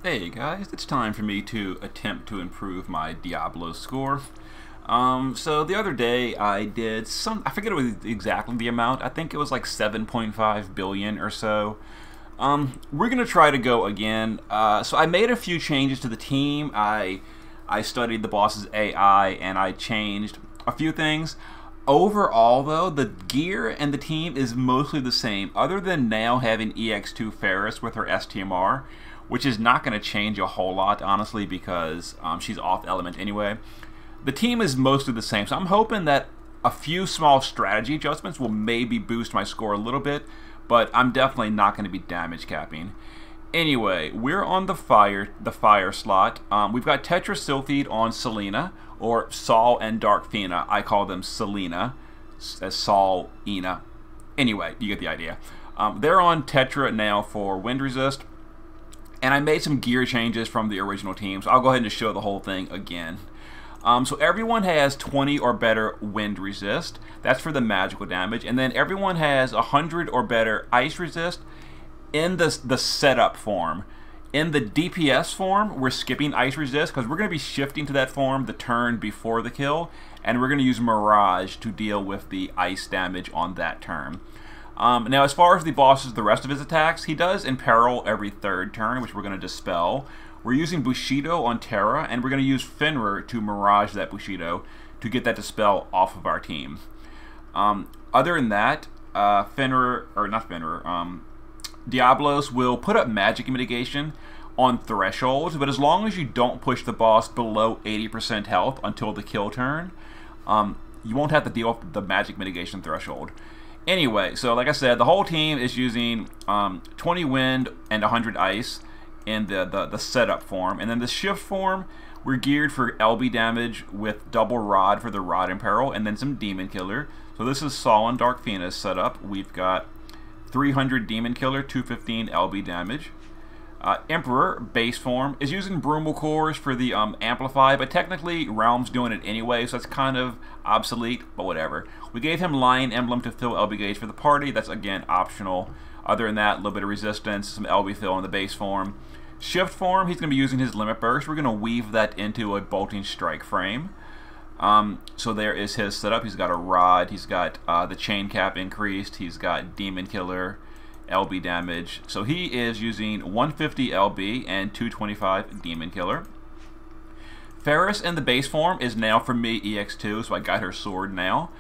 Hey guys, it's time for me to attempt to improve my Diablos score. So the other day I did I forget what was exactly the amount, I think it was like 7.5 billion or so. We're going to try to go again. So I made a few changes to the team. I studied the boss's AI and I changed a few things. Overall though, the gear and the team is mostly the same, other than now having EX2 Ferris with her STMR, which is not going to change a whole lot, honestly, because she's off element anyway. The team is mostly the same, so I'm hoping that a few small strategy adjustments will maybe boost my score a little bit, but I'm definitely not going to be damage capping. Anyway, we're on the fire slot. We've got Tetra Sylphide on Selena, or Sol and Dark Fina. I call them Selena, as Sol, Ina. Anyway, you get the idea. They're on Tetra now for Wind Resist. And I made some gear changes from the original team, so I'll go ahead and just show the whole thing again. So everyone has 20 or better wind resist. That's for the magical damage. And then everyone has 100 or better ice resist in the setup form. In the DPS form, we're skipping ice resist because we're going to be shifting to that form the turn before the kill. And we're going to use Mirage to deal with the ice damage on that turn. Now, as far as the the rest of his attacks, he does Imperil every third turn, which we're going to dispel. We're using Bushido on Terra, and we're going to use Fenrir to Mirage that Bushido to get that dispel off of our team. Other than that, Diablos will put up magic mitigation on thresholds, but as long as you don't push the boss below 80% health until the kill turn, you won't have to deal with the magic mitigation threshold. Anyway, so like I said, the whole team is using 20 wind and 100 ice in the setup form. And then the shift form, we're geared for LB damage with double rod for the rod Imperil and then some demon killer. So this is Sol and Dark Fina's setup. We've got 300 demon killer, 215 LB damage. Emperor, base form, is using Brumal Cores for the Amplify, but technically Realm's doing it anyway, so that's kind of obsolete, but whatever. We gave him Lion Emblem to fill LB gauge for the party. That's, again, optional. Other than that, a little bit of resistance, some LB fill in the base form. Shift form, he's going to be using his Limit Burst. We're going to weave that into a Bolting Strike frame. So there is his setup. He's got a Rod, he's got the Chain Cap increased, he's got Demon Killer, LB damage. So he is using 150 LB and 225 Demon Killer. Ferris in the base form is now for me EX2, so I got her sword now.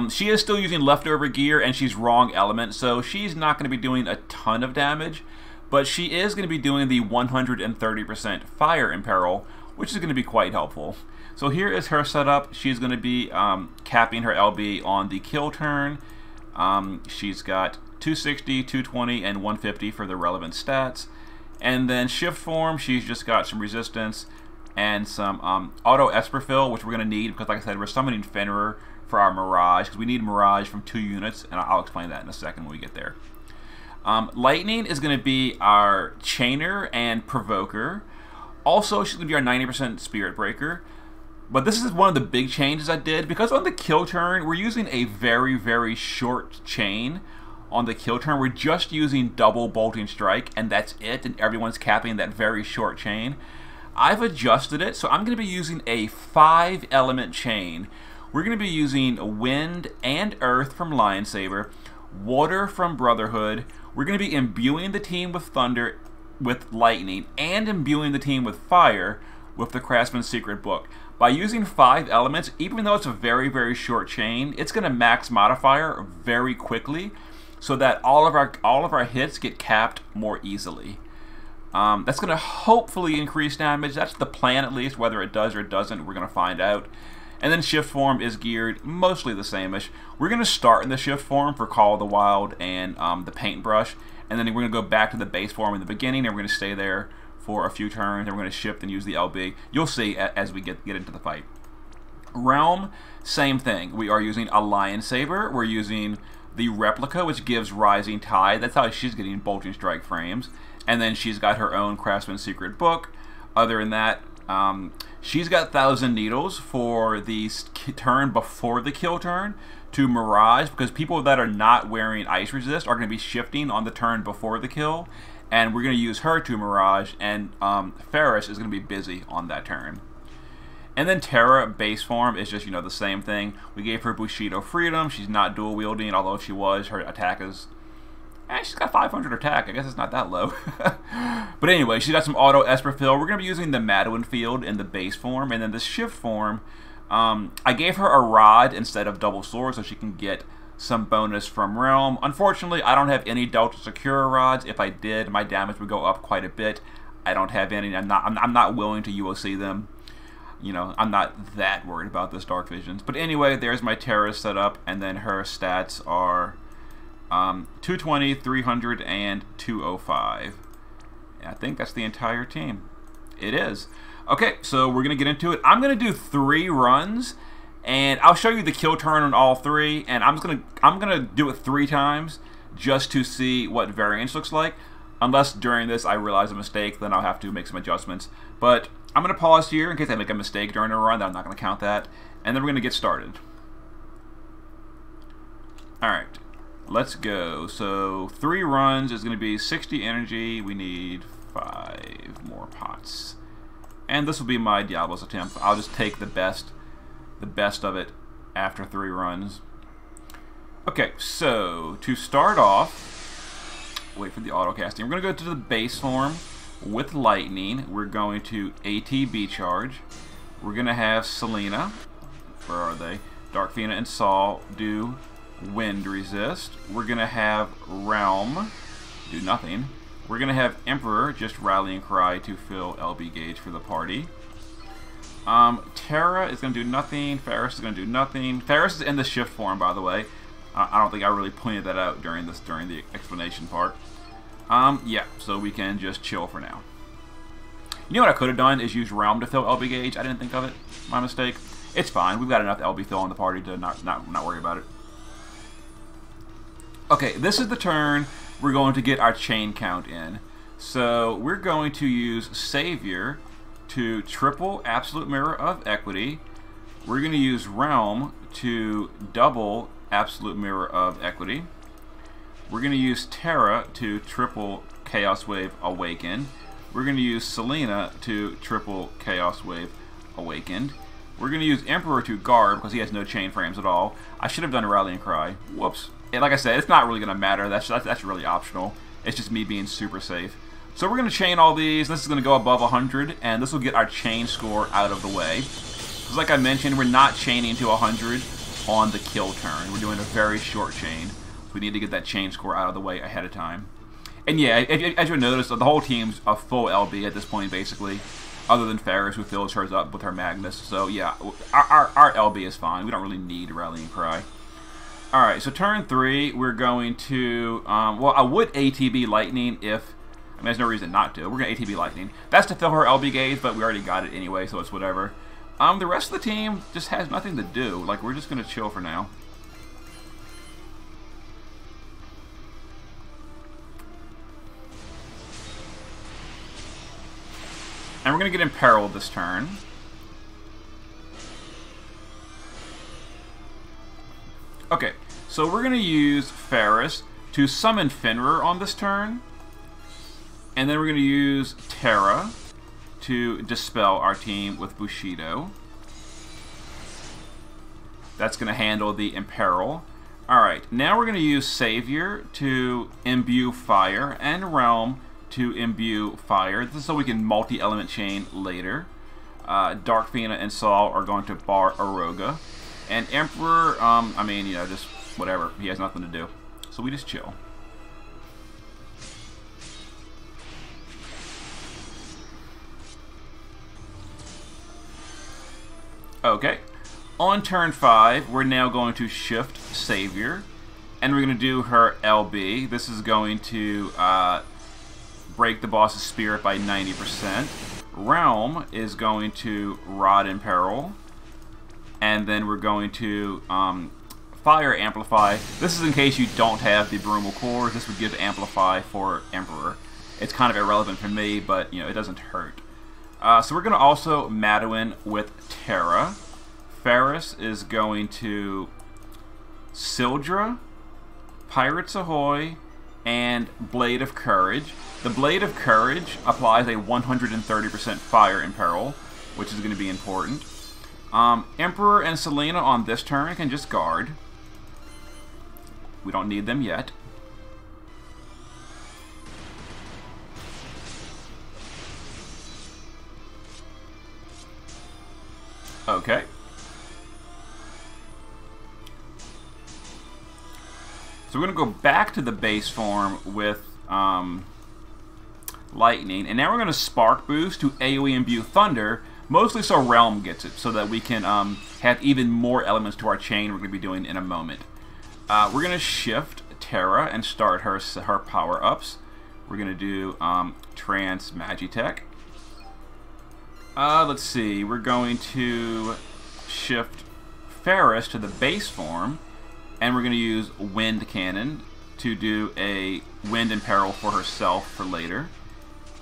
She is still using leftover gear and she's wrong element, so she's not going to be doing a ton of damage, but she is going to be doing the 130% fire imperil, which is going to be quite helpful. So here is her setup. She's going to be capping her LB on the kill turn. She's got 260, 220, and 150 for the relevant stats. And then shift form, she's just got some resistance and some auto Esper fill, which we're going to need because, like I said, we're summoning Fenrir for our Mirage, because we need Mirage from 2 units, and I'll explain that in a second when we get there. Lightning is going to be our Chainer and Provoker. Also, she's going to be our 90% Spirit Breaker. But this is one of the big changes I did, because on the kill turn, we're using a very, very short chain. On the kill turn, we're just using double Bolting Strike, and that's it, and everyone's capping that very short chain. I've adjusted it, so I'm going to be using a 5-element chain. We're going to be using Wind and Earth from Lion Saber, Water from Brotherhood. We're going to be imbuing the team with Thunder, with Lightning, and imbuing the team with Fire with the Craftsman's Secret Book. By using 5 elements, even though it's a very, very short chain, it's going to max modifier very quickly, so that all of our hits get capped more easily. That's going to hopefully increase damage. That's the plan, at least. Whether it does or it doesn't, we're going to find out. And then shift form is geared mostly the same-ish. We're going to start in the shift form for Call of the Wild and the Paintbrush, and then we're going to go back to the base form in the beginning, and we're going to stay there for a few turns, and we're going to shift and use the LB. You'll see as we get into the fight. Realm, same thing. We are using a Lion Saber. We're using the Replica, which gives Rising Tide. That's how she's getting Bolting Strike frames. And then she's got her own Craftsman's Secret Book. Other than that, she's got 1,000 Needles for the turn before the kill turn to Mirage, because people that are not wearing Ice Resist are going to be shifting on the turn before the kill. and we're going to use her to Mirage, and Ferris is going to be busy on that turn. And then Terra, base form, is just, you know, the same thing. We gave her Bushido Freedom. She's not dual wielding, although if she was, her attack is... she's got 500 attack. I guess it's not that low. But anyway, she's got some auto Esper Fill. We're going to be using the Madeline field in the base form. And then the shift form, I gave her a rod instead of double sword so she can get some bonus from Realm. Unfortunately, I don't have any Delta Secura rods. If I did, my damage would go up quite a bit. I don't have any. I'm not willing to UOC them. You know, I'm not that worried about this Dark Visions. But anyway, there's my Terra set up, and then her stats are 220, 300, and 205. I think that's the entire team. It is. Okay, so we're going to get into it. I'm going to do 3 runs, and I'll show you the kill turn on all 3, and I'm gonna do it 3 times just to see what variance looks like. Unless during this I realize a mistake, then I'll have to make some adjustments. But I'm going to pause here in case I make a mistake during a run. I'm not going to count that. And then we're going to get started. Alright, let's go. So 3 runs is going to be 60 energy. We need 5 more pots. And this will be my Diablos attempt. I'll just take the best of it after 3 runs. Okay, so to start off, wait for the auto casting. We're going to go to the base form with Lightning. We're going to ATB charge. We're going to have Selena, where are they? Darkfina and Saul do Wind Resist. We're going to have Realm do nothing. We're going to have Emperor just Rallying Cry to fill LB gauge for the party. Terra is going to do nothing. Ferris is going to do nothing. Ferris is in the shift form, by the way. I don't think I really pointed that out during the explanation part. Yeah, so we can just chill for now. You know what I could have done is use Realm to fill LB gauge. I didn't think of it. My mistake. It's fine. We've got enough LB fill on the party to not worry about it. Okay, this is the turn we're going to get our chain count in. So we're going to use Savior to triple Absolute Mirror of Equity. We're going to use Realm to double Absolute Mirror of Equity. We're going to use Terra to triple Chaos Wave Awakened. We're going to use Selena to triple Chaos Wave Awakened. We're going to use Emperor to guard because he has no chain frames at all. I should have done a Rallying Cry. Whoops. And like I said, it's not really going to matter. That's really optional. It's just me being super safe. So we're going to chain all these. This is going to go above 100, and this will get our chain score out of the way. Because like I mentioned, we're not chaining to 100 on the kill turn. We're doing a very short chain. So we need to get that chain score out of the way ahead of time. And yeah, as you'll notice, the whole team's a full LB at this point, basically. Other than Ferris, who fills hers up with her Magnus. So yeah, our LB is fine. We don't really need Rallying Cry. Alright, so turn 3, we're going to, well, I would ATB Lightning if, I mean, there's no reason not to. We're going to ATB Lightning. That's to fill her LB gauge, but we already got it anyway, so it's whatever. The rest of the team just has nothing to do. Like, we're just going to chill for now. And we're going to get Imperiled this turn. Okay, so we're going to use Ferris to summon Fenrir on this turn. And then we're going to use Terra to dispel our team with Bushido. That's going to handle the Imperil. Alright, now we're going to use Savior to imbue fire and Realm to imbue fire. This is so we can multi-element chain later. Darkfina and Saul are going to bar Aroga. And Emperor, I mean, you know, just whatever. He has nothing to do. So we just chill. Okay. On turn 5, we're now going to shift Savior. And we're going to do her LB. This is going to break the boss's spirit by 90%. Realm is going to Rod in Peril. And then we're going to Fire Amplify. This is in case you don't have the Brumal Cores. This would give Amplify for Emperor. It's kind of irrelevant for me, but you know, it doesn't hurt. So we're going to also Madeline with Terra. Ferris is going to Sildra, Pirates Ahoy, and Blade of Courage. The Blade of Courage applies a 130% fire imperil, which is going to be important. Emperor and Selena on this turn can just guard. We don't need them yet. Okay. So we're going to go back to the base form with Lightning, and now we're going to Spark Boost to AoE Imbue Thunder, mostly so Realm gets it, so that we can have even more elements to our chain we're going to be doing in a moment. We're going to shift Terra and start her power-ups. We're going to do Trance Magitech. Let's see, we're going to shift Ferris to the base form, and we're going to use Wind Cannon to do a Wind Imperil for herself for later.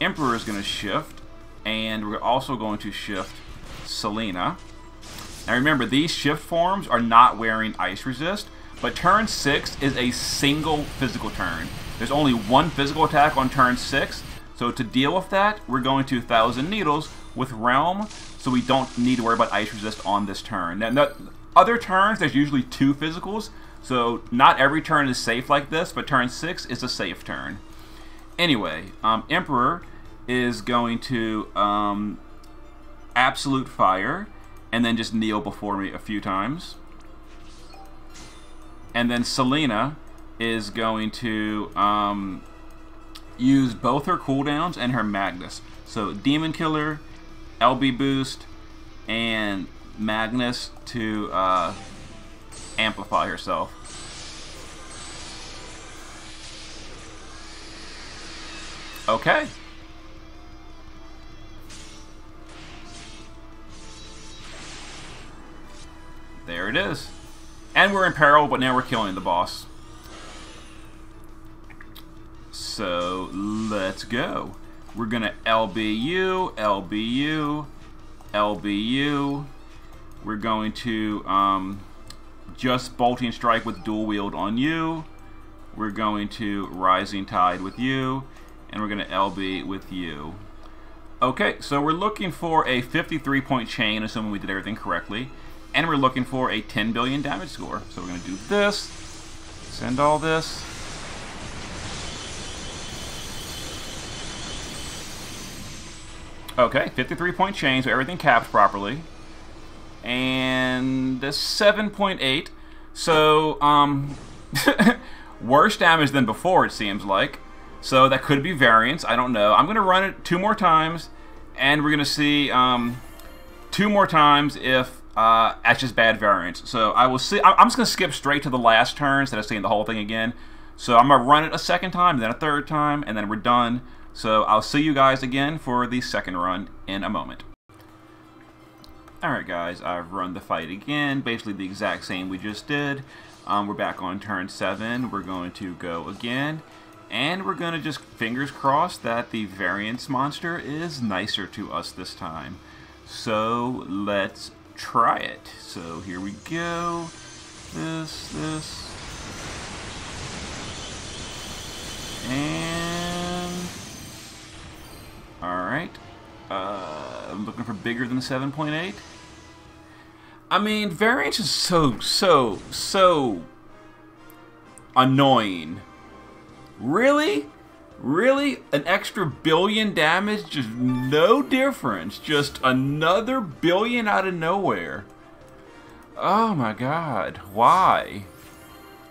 Emperor is going to shift, and we're also going to shift Selena. Now remember, these shift forms are not wearing Ice Resist, but turn 6 is a single physical turn. There's only one physical attack on turn 6, so to deal with that, we're going to 1,000 Needles with Realm, so we don't need to worry about Ice Resist on this turn. Now, other turns, there's usually 2 physicals, so not every turn is safe like this, but turn 6 is a safe turn. Anyway, Emperor is going to Absolute Fire, and then just kneel before me a few times. And then Selena is going to use both her cooldowns and her Magnus. So Demon Killer, LB Boost, and Magnus to amplify herself. Okay. There it is. And we're in peril, but now we're killing the boss. So let's go. We're gonna LBU, LBU, LBU. We're going to just Bolting Strike with Dual Wield on you. We're going to Rising Tide with you. And we're gonna LB with you. Okay, so we're looking for a 53-point chain, assuming we did everything correctly. And we're looking for a 10 billion damage score. So we're going to do this, send all this. Okay, 53-point chain, so everything caps properly. And 7.8. So, worse damage than before, it seems like. So that could be variance, I don't know. I'm going to run it 2 more times, and we're going to see 2 more times if that's just bad variance. So I will see. I'm just going to skip straight to the last turn instead of seeing the whole thing again. So I'm going to run it a second time, then a third time, and then we're done. So I'll see you guys again for the second run in a moment. Alright guys, I've run the fight again. Basically the exact same we just did. We're back on turn 7. We're going to go again. And we're going to just fingers crossed that the variance monster is nicer to us this time. So let's try it. So here we go. This. And alright. I'm looking for bigger than 7.8. I mean, variance is so annoying. Really? Really? An extra billion damage? Just no difference. Just another billion out of nowhere. Oh my god. Why?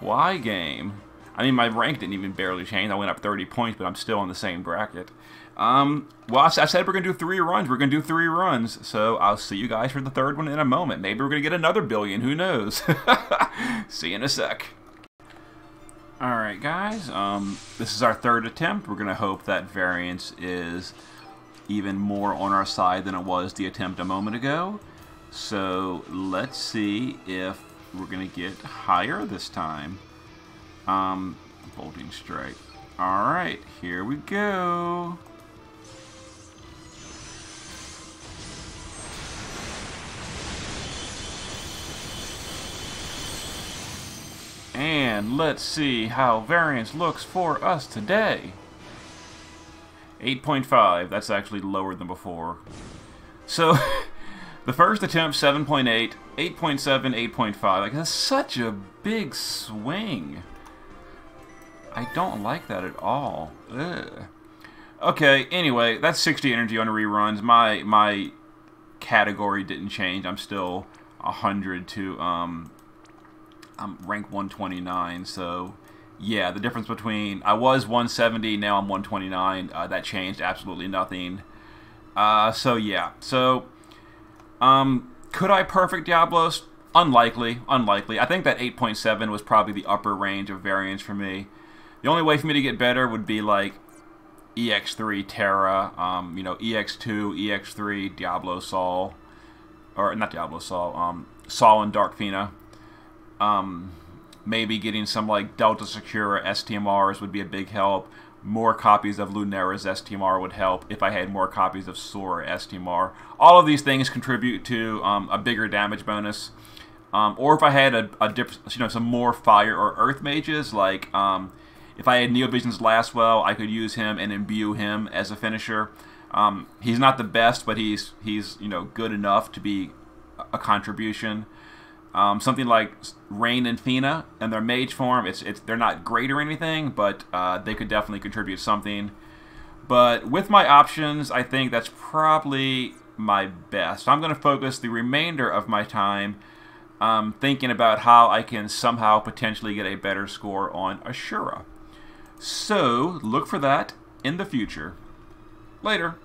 Why, game? I mean, my rank didn't even barely change. I went up 30 points, but I'm still in the same bracket. Well, I said we're going to do 3 runs. We're going to do 3 runs. So I'll see you guys for the third one in a moment. Maybe we're going to get another billion. Who knows? See you in a sec. Alright guys, this is our third attempt. We're going to hope that variance is even more on our side than it was the attempt a moment ago. So let's see if we're going to get higher this time. Bolting Strike. Alright, here we go. And and let's see how variance looks for us today. 8.5, that's actually lower than before. So, the first attempt, 7.8, 8.7, 8.5. Like, that's such a big swing. I don't like that at all. Ugh. Okay, anyway, that's 60 energy on reruns. My category didn't change. I'm still 100 to, I'm rank 129, so... Yeah, the difference between... I was 170, now I'm 129. That changed absolutely nothing. So, yeah. So, could I perfect Diablos? Unlikely. Unlikely. I think that 8.7 was probably the upper range of variance for me. The only way for me to get better would be, like, EX3 Terra, you know, EX2, EX3, Diablo Sol. Or, not Diablo Sol, Sol and Dark Fina. Maybe getting some like Delta Secura STMRs would be a big help. More copies of Lunera's STMR would help if I had more copies of Sora STMR. All of these things contribute to a bigger damage bonus. Or if I had you know, some more fire or earth mages, like if I had Neovision's Lastwell, I could use him and imbue him as a finisher. He's not the best, but he's you know, good enough to be a contribution. Something like Rain and Fina and their mage form, they're not great or anything, but they could definitely contribute something. But with my options, I think that's probably my best. So I'm going to focus the remainder of my time thinking about how I can somehow potentially get a better score on Ashura. So look for that in the future. Later.